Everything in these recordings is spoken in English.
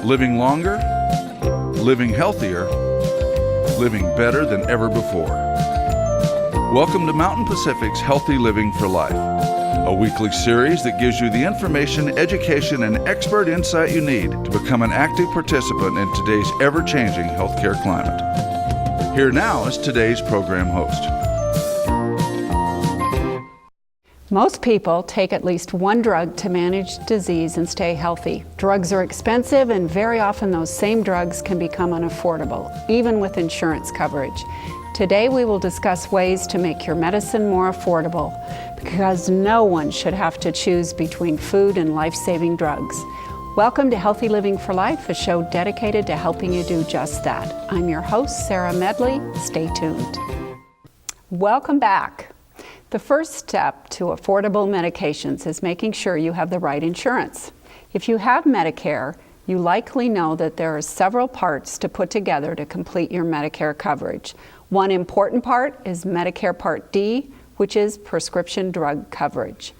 Living longer, living healthier, living better than ever before. Welcome to Mountain Pacific's Healthy Living for Life, a weekly series that gives you the information, education, and expert insight you need to become an active participant in today's ever-changing healthcare climate. Here now is today's program host. Most people take at least one drug to manage disease and stay healthy. Drugs are expensive, and very often those same drugs can become unaffordable, even with insurance coverage. Today we will discuss ways to make your medicine more affordable, because no one should have to choose between food and life-saving drugs. Welcome to Healthy Living for Life, a show dedicated to helping you do just that. I'm your host, Sarah Medley. Stay tuned. Welcome back. The first step to affordable medications is making sure you have the right insurance. If you have Medicare, you likely know that there are several parts to put together to complete your Medicare coverage. One important part is Medicare Part D, which is prescription drug coverage.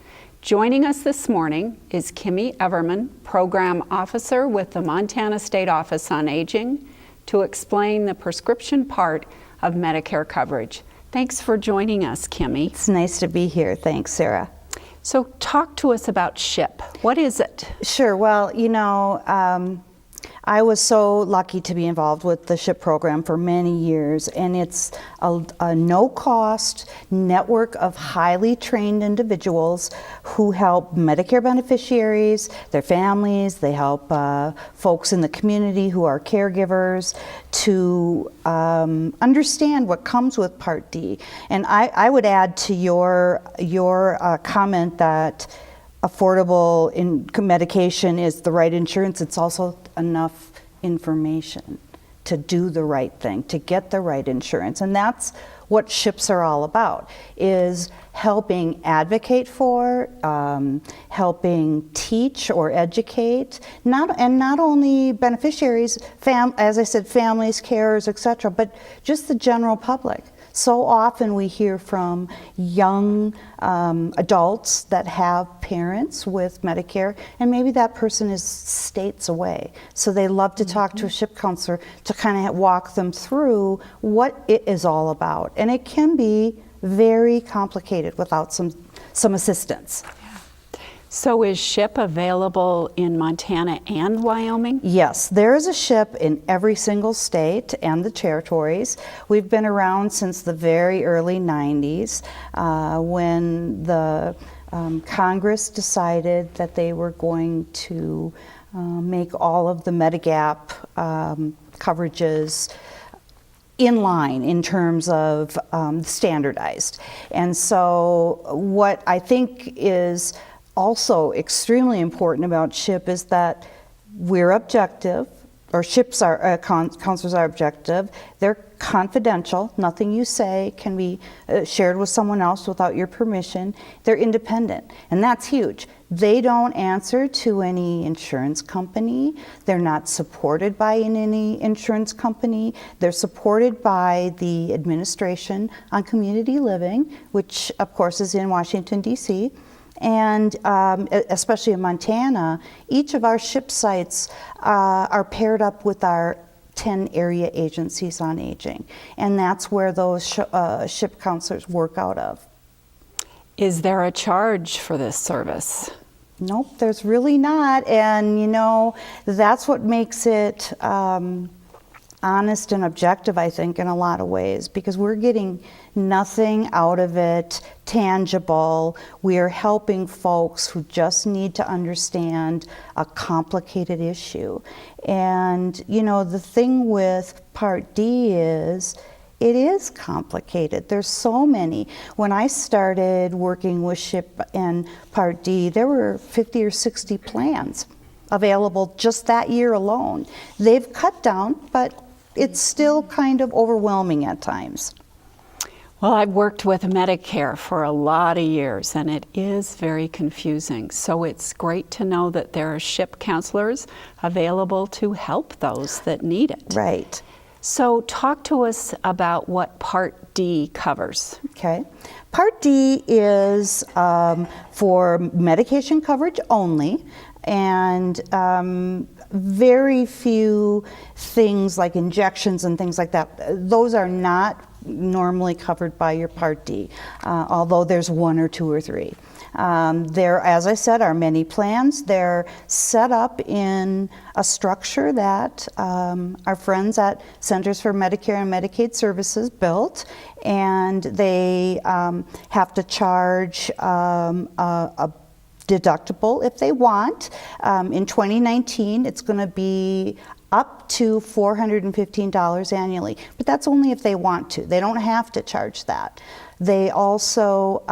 Joining us this morning is Kimmy Everman, Program Officer with the Montana State Office on Aging, to explain the prescription part of Medicare coverage. Thanks for joining us, Kimmy. It's nice to be here. Thanks, Sarah. So talk to us about SHIP. What is it? Sure. Well, I was so lucky to be involved with the SHIP program for many years, and it's a no-cost network of highly trained individuals who help Medicare beneficiaries, their families. They help folks in the community who are caregivers to understand what comes with Part D. And I would add to your comment that affordable medication is the right insurance. It's also enough information to do the right thing, to get the right insurance. And that's what SHIPs are all about, is helping advocate for, helping teach or educate, not only beneficiaries, as I said, families, carers, etc., but just the general public. So often we hear from young adults that have parents with Medicare, and maybe that person is states away. So they love to talk to a SHIP counselor to kind of walk them through what it is all about. And it can be very complicated without some assistance. So is SHIP available in Montana and Wyoming? Yes, there is a SHIP in every single state and the territories. We've been around since the very early 90s when the Congress decided that they were going to make all of the Medigap coverages in line in terms of standardized. And so what I think is also extremely important about SHIP is that we're objective, or SHIPs are, counselors are objective. They're confidential. Nothing you say can be shared with someone else without your permission. They're independent, and that's huge. They don't answer to any insurance company. They're not supported by any insurance company. They're supported by the Administration on Community Living, which of course is in Washington, D.C., and especially in Montana. Each of our SHIP sites are paired up with our 10 area agencies on aging, and that's where those SHIP counselors work out of. Is there a charge for this service? Nope, there's really not, and that's what makes it honest and objective, I think, in a lot of ways, because we're getting nothing out of it tangible. We are helping folks who just need to understand a complicated issue. And the thing with Part D is it is complicated. There's so many. When I started working with SHIP and Part D, there were 50 or 60 plans available just that year alone. They've cut down, but it's still kind of overwhelming at times. Well, I've worked with Medicare for a lot of years, and it is very confusing. So it's great to know that there are SHIP counselors available to help those that need it. Right. So talk to us about what Part D covers. Okay. Part D is for medication coverage only, and very few things like injections and things like that. Those are not normally covered by your Part D, although there's 1 or 2 or 3. There, as I said, are many plans. They're set up in a structure that our friends at Centers for Medicare and Medicaid Services built, and they have to charge a deductible if they want. In 2019, it's going to be up to $415 annually, but that's only if they want to. They don't have to charge that. They also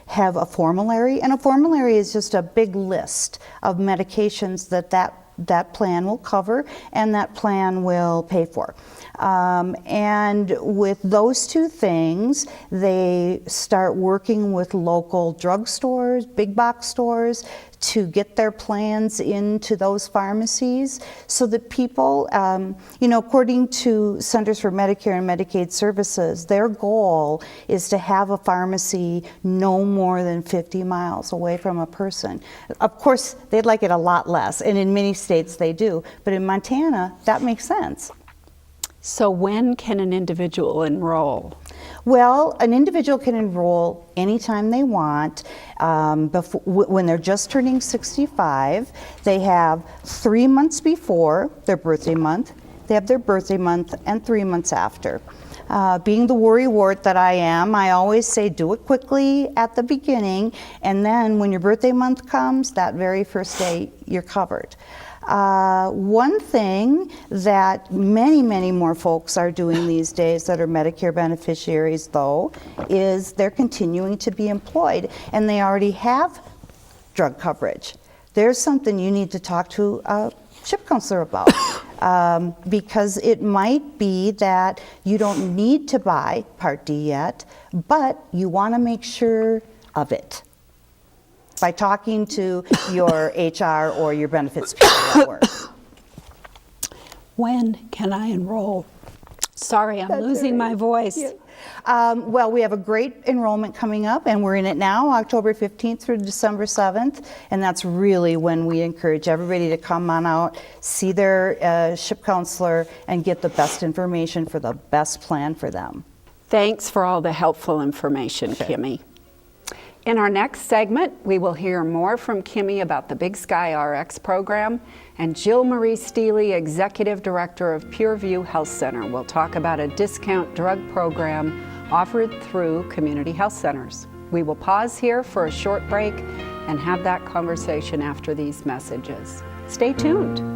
have a formulary, and a formulary is just a big list of medications that plan will cover and that plan will pay for. And with those 2 things, they start working with local drugstores, big box stores, to get their plans into those pharmacies so that people, according to Centers for Medicare and Medicaid Services, their goal is to have a pharmacy no more than 50 miles away from a person. Of course, they'd like it a lot less, and in many states they do, but in Montana, that makes sense. So when can an individual enroll? Well, an individual can enroll anytime they want. When they're just turning 65, they have 3 months before their birthday month, they have their birthday month, and 3 months after. Being the worrywart that I am, I always say do it quickly at the beginning, and then when your birthday month comes, that very first day, you're covered. One thing that many more folks are doing these days that are Medicare beneficiaries, though, is they're continuing to be employed, and they already have drug coverage. There's something you need to talk to a SHIP counselor about, because it might be that you don't need to buy Part D yet, but you want to make sure of it by talking to your HR or your benefits people at work. When can I enroll? Sorry, I'm losing my voice. Yeah. Well, we have a great enrollment coming up, and we're in it now, October 15th through December 7th, and that's really when we encourage everybody to come on out, see their SHIP counselor, and get the best information for the best plan for them. Thanks for all the helpful information, Sure. Kimmy. In our next segment, we will hear more from Kimmy about the Big Sky RX program, and Jill Marie Steele, Executive Director of Pureview Health Center, will talk about a discount drug program offered through community health centers. We will pause here for a short break and have that conversation after these messages. Stay tuned.